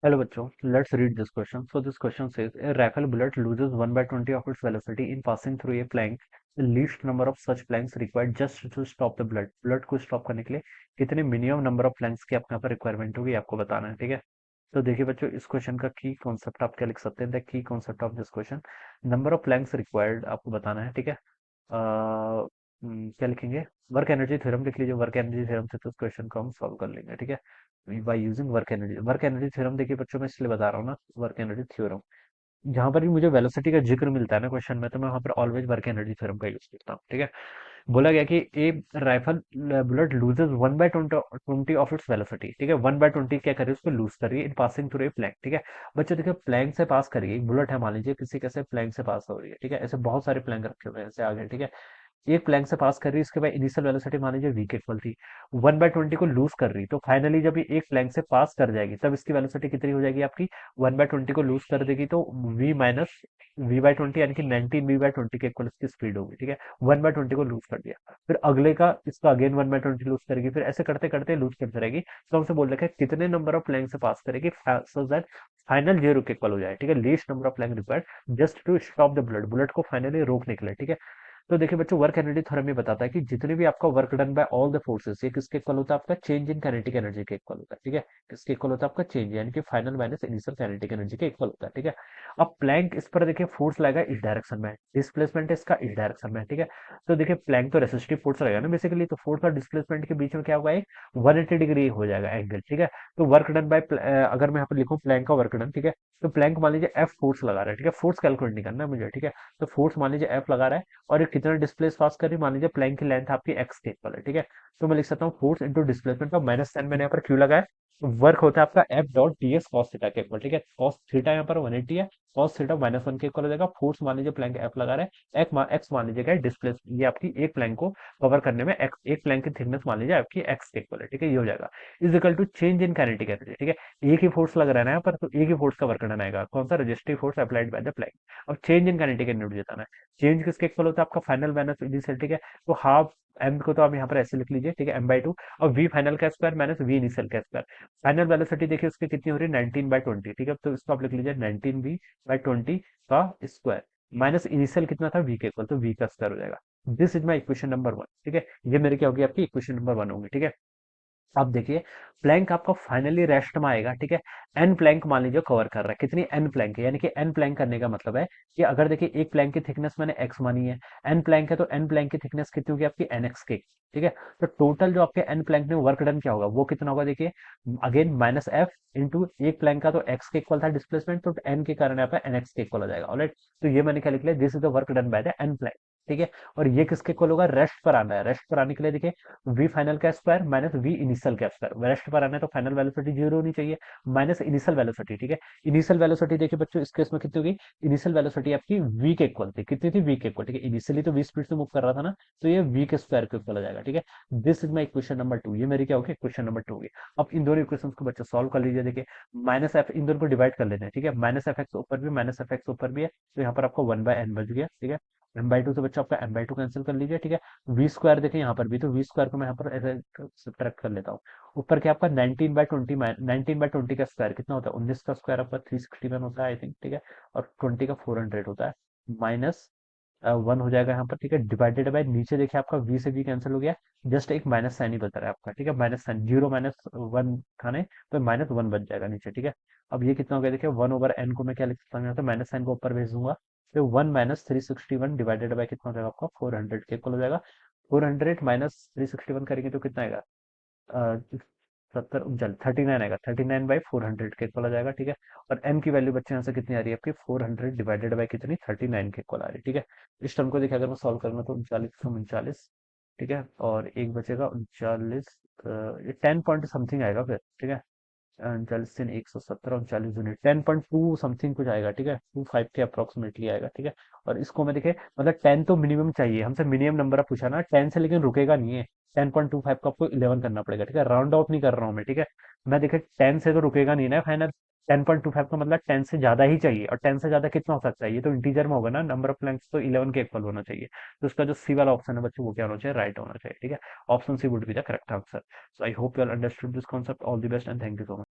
Hello bachcho, let's read this question. So this question says a rifle bullet loses 1 by 20 of its velocity in passing through a plank. The least number of such planks required just to stop the bullet. Bullet को stop करने के लिए कितने minimum number of Planck's की आपके यहाँ पर requirement होगी आपको बताना है, ठीक है। तो देखिए बच्चों, इस क्वेश्चन का की कॉन्सेप्ट आप क्या लिख सकते हैं, the key concept of this question, number of Planck's required आपको बताना है, ठीक है। क्या लिखेंगे, वर्क एनर्जी थ्योरम लिख लीजिए। वर्क एनर्जी थ्योरम से तो इस क्वेश्चन को हम सॉल्व कर लेंगे, ठीक है, by using work energy theorem. देखिए बच्चों, मैं इसलिए बता रहा हूँ ना, वर्क एनर्जी थ्योरम जहां पर भी मुझे वेलोसिटी का जिक्र मिलता है ना क्वेश्चन में, तो मैं वहां पर ऑलवेज वर्क एनर्जी थ्योरम का यूज करता हूँ, ठीक है। बोला गया कि a rifle bullet loses 1/20 of its velocity, ठीक है। 1/20 क्या कर रही है, उसको लूज कर रही है इन पासिंग थ्रू ए प्लैंक, ठीक है। बच्चों देखिए, प्लैंक से पास करिए, एक बुलेट है मान लीजिए, किसी कैसे प्लैंक से पास हो रही है, ठीक है। ऐसे बहुत सारे प्लैंक रखे हुए हैं ऐसे आगे, ठीक है। एक प्लैंक से पास कर रही है, इसके बाद इनिशियल वेलोसिटी मान लीजिए वी के इक्वल थी, 1/20 को लूज कर रही, तो फाइनली जब ये एक प्लैंक से पास कर जाएगी तब इसकी वेलोसिटी कितनी हो जाएगी आपकी, 1/20 को लूज कर देगी तो वी माइनस वी/20 यानी कि 19 वी/20 के इक्वल इसकी स्पीड होगी, ठीक है। 1/20 को लूज कर दिया, फिर अगले का इसका अगेन 1/20 लूज करेगी, फिर ऐसे करते करते लूज करते रहेगी। तो हमसे बोल रखा है कितने नंबर ऑफ प्लैंक से पास करेगी सो दैट फाइनल जीरो के इक्वल हो जाए, ठीक है। Least number of plank required just to stop the bullet, bullet को फाइनली रोकने के लिए, ठीक है। तो देखिए बच्चों, वर्क एनर्जी थ्योरम ये बताता है कि जितने भी आपका work done bye all the forces, ये किसके इक्वल होता है, आपका चेंज इन काइनेटिक एनर्जी के इक्वल होता है, ठीक है। किसके इक्वल होता है, आपका चेंज यानी कि final minus initial kinetic energy के इक्वल होता है, ठीक है। अब प्लैंक इस पर देखिए फोर्स लगेगा इस डायरेक्शन में, डिस्प्लेसमेंट इसका इस डायरेक्शन में, ठीक है। तो देखिए प्लैंक तो रेसिस्टिव फोर्स लगेगा ना बेसिकली, तो फोर्स और डिस्प्लेसमेंट के बीच में क्या होगा, एक 180 डिग्री हो जाएगा एंगल, ठीक है। तो वर्क डन बाय, अगर मैं यहाँ पर लिखूं प्लैंक का वर्क डन, ठीक है। तो प्लैंक मान लीजिए एफ फोर्स लगा रहा है, ठीक है। फोर्स कैलकुलेट नहीं करना है मुझे, ठीक है। तो फोर्स मान लीजिए एफ लगा रहा है, और ये कितना डिस्प्लेस पास कर रही है, मान लीजिए प्लैंक की लेंथ आपकी एक्स के इक्वल है, ठीक है। तो मैं लिख सकता हूँ फोर्स इंटू डिस्प्लेसमेंट का माइनस साइन मैंने यहाँ पर क्यों लगाया, वर्क होता है आपका F dot D S cos theta के इक्वल, ठीक है। कॉस थीटा यहाँ पर 180 है, कॉस थीटा -1 के इक्वल हो जाएगा। फोर्स मान लीजिए प्लैंक एफ लगा रहा है, एक्स मान लीजिएगा डिस्प्लेस, ये आपकी एक प्लैंक को कवर करने में एक्स, एक प्लैंक की थिकनेस मान लीजिए आपकी एक्स के इक्वल है, ठीक है। ये हो जाएगा is equal to change in kinetic energy, ठीक है। एक ही फोर्स लग रहा है ना यहाँ पर, तो एक ही फोर्स का वर्क डन आएगा, कौन सा, resistive force applied by the plank. अब चेंज इन काइनेटिक एनर्जी बताना है, चेंज किसके इक्वल होता है, आपका फाइनल माइनस इनिशियल, ठीक है। तो हाफ एम को तो आप यहाँ पर ऐसे लिख लीजिए, ठीक है, m/2, और वी फाइनल का स्क्वायर माइनस वी इनिशियल का स्क्वायर। फाइनल वेलोसिटी देखिए उसकी कितनी हो रही है, 19/20, ठीक है। तो इसको आप लिख लीजिए 19v/20 का स्क्वायर, माइनस इनिशियल कितना था, वी के इक्वल, तो वी का स्क्वायर हो जाएगा। This is my equation number 1, ठीक है। ये मेरी क्या होगी, आपकी इक्वेशन नंबर 1 होगी, ठीक है। अब देखिए, प्लैंक आपका फाइनली रेस्ट में आएगा, ठीक है। एन प्लैंक मान लीजिए कवर कर रहा है, कितनी एन प्लैंक है, यानी कि एन प्लैंक करने का मतलब है कि अगर देखिए एक प्लैंक की थिकनेस मैंने एक्स मानी है, एन प्लैंक है, तो एन प्लैंक की थिकनेस कितनी होगी आपकी, एन एक्स की, ठीक है। तो टोटल जो आपके एन प्लैंक में वर्क डन क्या होगा, वो कितना होगा, देखिए अगेन माइनस एफ इंटू एक प्लैंक का तो एक्स के इक्वल था डिस्प्लेसमेंट, तो एन के कारण यहाँ पे एन एक्स के इक्वल हो जाएगा, ऑलराइट। तो ये मैंने क्या लिख लिया, this is the work done by the N plank, ठीक है। और ये किसके इक्वल होगा, रेस्ट पर आना है, रेस्ट पर आने के लिए देखिए वी फाइनल का स्क्वायर माइनस वी इनिशियल का स्क्वायर, रेस्ट पर आना है तो फाइनल वेलोसिटी जीरो होनी चाहिए, माइनस इनिशियल वेलोसिटी, ठीक है। इनिशियल वेलोसिटी देखिए बच्चों, इस केस में कितनी होगी, इनिशियल वेलोसिटी आपकी वी के इक्वल थी, कितनी थी, वी के इक्वल, ठीक है। इनिशियली तो वी स्पीड से मूव कर रहा था ना, तो ये वी के स्क्वायर के इक्वल हो जाएगा, ठीक है। This is my equation number 2, ये मेरी क्या होगी, इक्वेशन नंबर 2 होगी। अब इन दोनों इक्वेशन को बच्चे सॉल्व कर लीजिए, देखिए माइनस एफ, इन दोनों को डिवाइड कर लेना है, ठीक है। माइनस एफ एक्स ऊपर भी, माइनस एफ एक्स ऊपर भी है, तो यहाँ पर आपको 1/n बच गया, ठीक है। m/2 से बच्चों आपका m/2 कैंसिल कर लीजिए, ठीक है। वी स्क्वायर देखें यहाँ पर भी, तो वी स्क्वायर को मैं यहाँ पर ऐसे सब्ट्रैक्ट कर लेता हूँ। ऊपर क्या आपका 19/20, 19/20 का स्क्वायर कितना होता है, 19 का स्क्वायर आपका 361 होता है आई थिंक, ठीक है। और 20 का 400 होता है, माइनस 1 हो जाएगा यहाँ पर, ठीक है। डिवाइडेड बाय, नीचे देखिए आपका वी से वी कैंसिल हो गया, जस्ट एक माइनस साइन ही बच रहा है आपका, ठीक है। माइनस साइन, 0 - 1 था नहीं, तो -1 बच जाएगा नीचे, ठीक है। अब ये कितना हो गया, देखिए 1/n को मैं क्या लिख सकता हूँ, यहाँ से माइनस साइन को ऊपर भेज दूंगा, तो 1 - 361 डिवाइडेड बाय कितना हो जाएगा आपका, 400 के इक्वल हो जाएगा। 400 माइनस 361 करेंगे तो कितना आएगा, 39 आएगा, 39/400 के इक्वल आ जाएगा, ठीक है। और n की वैल्यू बच्चे यहाँ से कितनी आ रही है आपकी, 400 डिवाइडेड बाय कितनी, 39 के इक्वल आ रही है, ठीक है। इस टर्म को देखिए अगर मैं सॉल्व करूंगा तो 39 ठीक है, और एक बचेगा 39, ये 10 पॉइंट समथिंग आएगा फिर, ठीक है। 39 117 39 10.2 समथिंग कुछ आएगा, ठीक है, 25 के अप्रोक्सीमेटली आएगा, ठीक है। और इसको मैं देखे, मतलब 10 तो मिनिमम चाहिए हमसे, मिनिमम नंबर पूछा ना 10 से, लेकिन रुकेगा नहीं है। 10.25 को आपको 11 करना पड़ेगा, ठीक है। राउंड ऑफ नहीं कर रहा हूँ मैं, ठीक है। मैं देखे 10 से तो रुकेगा नहीं ना फाइनल, 10.25 का मतलब 10 से ज्यादा ही चाहिए, और 10 से ज्यादा कितना हो सकता है, ये तो इंटीजर में होगा ना, नंबर ऑफ प्लैंक्स तो 11 के इक्वल होना चाहिए। तो उसका जो सी वाला ऑप्शन है बच्चों, वो क्या होना चाहिए, राइट होना चाहिए, ठीक है। Option C would be the correct answer. So I hope you all understood this concept, all the best and thank you so much.